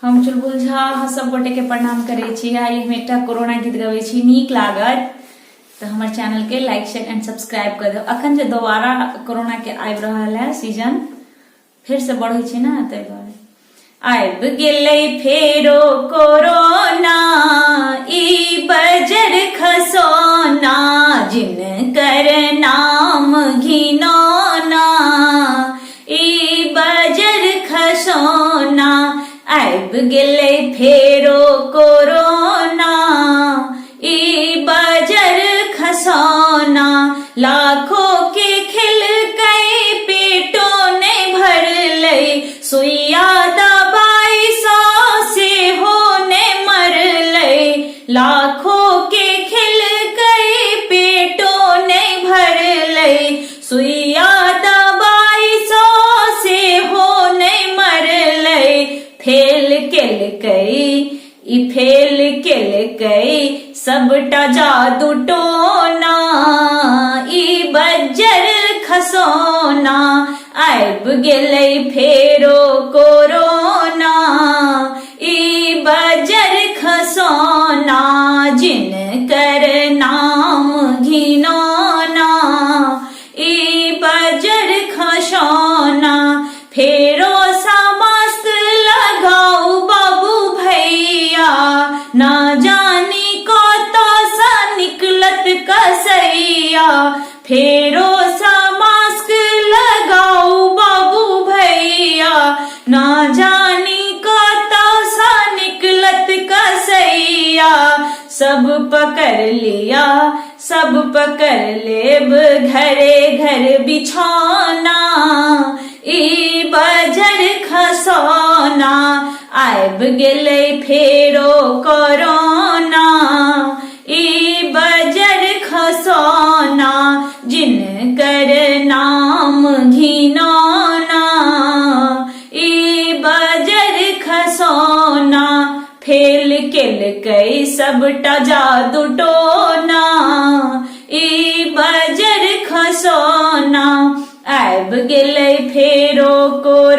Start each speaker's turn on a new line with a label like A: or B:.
A: हम चुलबुल झा सब गोटे के प्रणाम करे छी। आई हम एक कोरोना गीत गवे छी, नीक लागत तो हमारे चैनल के लाइक शेयर एंड सब्सक्राइब कर दो। अखन जो दोबारा कोरोना के आबि रहल है सीजन फिर से बढ़े छै ना, तै दुआरे आबि गेलै फेरो कोरोना, ई बजर खसोना, जिनकर नाम घिनौना, ई बजर खसोना, आबि गेलै फेरो कोरोना, ई बजर खसोना, लाखों के खिलकै पेटो नहीं भरलै, सुइया दबाई सौ से होने मरलै, लाखों के खिलकै पेटो नहीं भरलै, सुइया दबाई सौ से होने मरलै, फेल केलकै ई फेल केलकै सबटा जादू टोना, ई बज्जर खसोना, आबि गेलै फेरो कोरोना, ई बज्जर खसोना, जिनकर नाम घिनौना, ई बज्जर खसोना, फेरो मास्क लगाओ बाबू भैया, ना जानी कतौ सा निकलत कसैया, फेरो मास्क लगाओ बाबू भैया, ना जानी कतौ सा निकलत कसैया, सब पकड़ लिया सब पकड़ लेब घरे घर बिछौना, ई बजर खसोना, आबि गेलै फेरो कोरोना, ई बजर खसोना, जिनकर नाम घिनौना, ई बजर खसोना, फेल केलकै सबटा जादू टोना, ई बजर खसोना, आबि गेलै फेरो कोरोना।